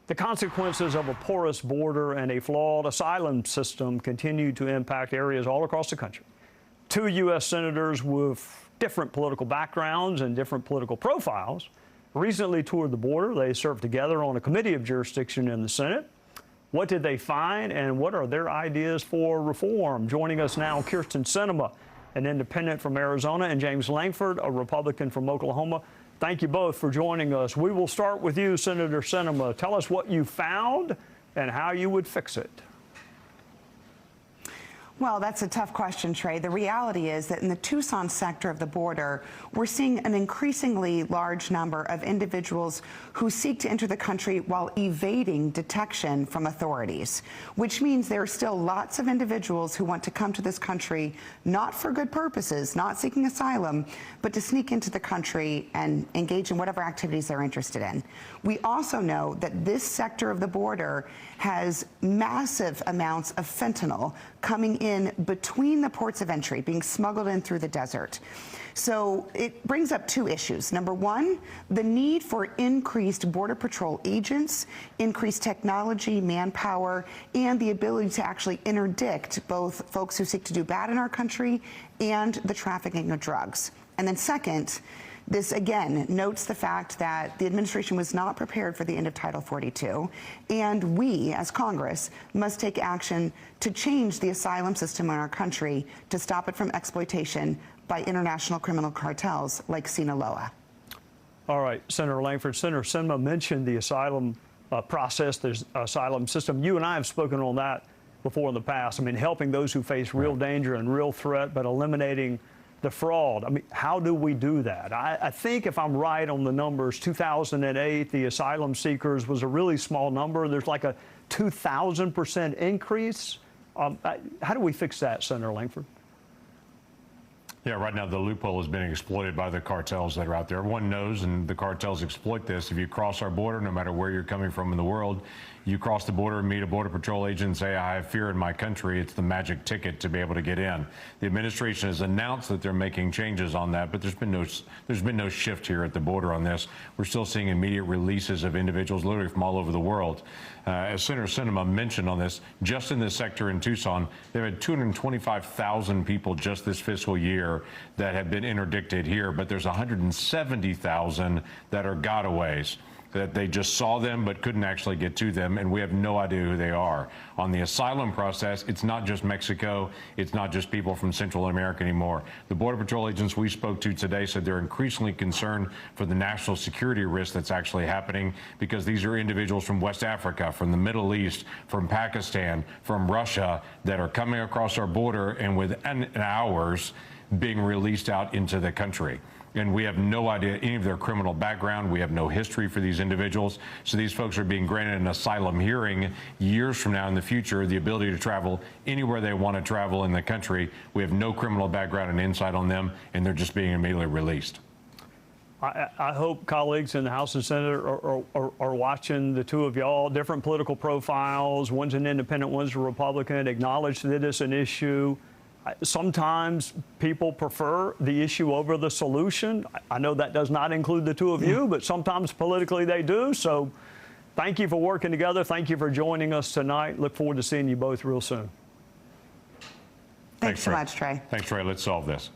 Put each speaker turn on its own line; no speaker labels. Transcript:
The consequences of a porous border and a flawed asylum system continue to impact areas all across the country. Two U.S. senators with different political backgrounds and different political profiles recently toured the border. They served together on a committee of jurisdiction in the Senate. What did they find, and what are their ideas for reform? Joining us now, Kyrsten Sinema, an independent from Arizona, and James Lankford, a Republican from Oklahoma. Thank you both for joining us. We will start with you, Senator Sinema. Tell us what you found and how you would fix it.
Well, that's a tough question, Trey. The reality is that in the Tucson sector of the border, we're seeing an increasingly large number of individuals who seek to enter the country while evading detection from authorities, which means there are still lots of individuals who want to come to this country not for good purposes, not seeking asylum, but to sneak into the country and engage in whatever activities they're interested in. We also know that this sector of the border has massive amounts of fentanyl coming in between the ports of entry, being smuggled in through the desert. So it brings up two issues. Number one, the need for increased Border Patrol agents, increased technology, manpower, and the ability to actually interdict both folks who seek to do bad in our country and the trafficking of drugs. And then second, this again notes the fact that the administration was not prepared for the end of Title 42, and we, as Congress, must take action to change the asylum system in our country to stop it from exploitation by international criminal cartels like Sinaloa.
All right, Senator Lankford. Senator Sinema mentioned the asylum process, the asylum system. You and I have spoken on that before in the past. I mean, helping those who face real danger and real threat, but eliminating the fraud. I mean, how do we do that? I think if I'm right on the numbers, 2008, the asylum seekers was a really small number. There's like a 2,000% increase. How do we fix that, Senator Lankford?
Yeah, right now the loophole is being exploited by the cartels that are out there. Everyone knows, and the cartels exploit this. If you cross our border, no matter where you're coming from in the world, you cross the border and meet a Border Patrol agent and say, I have fear in my country. It's the magic ticket to be able to get in. The administration has announced that they're making changes on that, but there's been no shift here at the border on this. We're still seeing immediate releases of individuals literally from all over the world. As Senator Sinema mentioned on this, just in this sector in Tucson, they've had 225,000 people just this fiscal year that have been interdicted here, but there's 170,000 that are gotaways, that they just saw them but couldn't actually get to them, and we have no idea who they are. On the asylum process, it's not just Mexico, it's not just people from Central America anymore. The Border Patrol agents we spoke to today said they're increasingly concerned for the national security risk that's actually happening, because these are individuals from West Africa, from the Middle East, from Pakistan, from Russia, that are coming across our border and within hours being released out into the country. And we have no idea any of their criminal background. We have no history for these individuals. So these folks are being granted an asylum hearing years from now in the future, the ability to travel anywhere they want to travel in the country. We have no criminal background and insight on them, and they're just being immediately released.
I hope colleagues in the House and Senate are watching the two of y'all, different political profiles. One's an independent, one's a Republican, acknowledge that it's an issue. Sometimes people prefer the issue over the solution. I know that does not include the two of you, but sometimes politically they do. So thank you for working together. Thank you for joining us tonight. Look forward to seeing you both real soon.
Thanks so much, Trey.
Thanks, Trey. Let's solve this.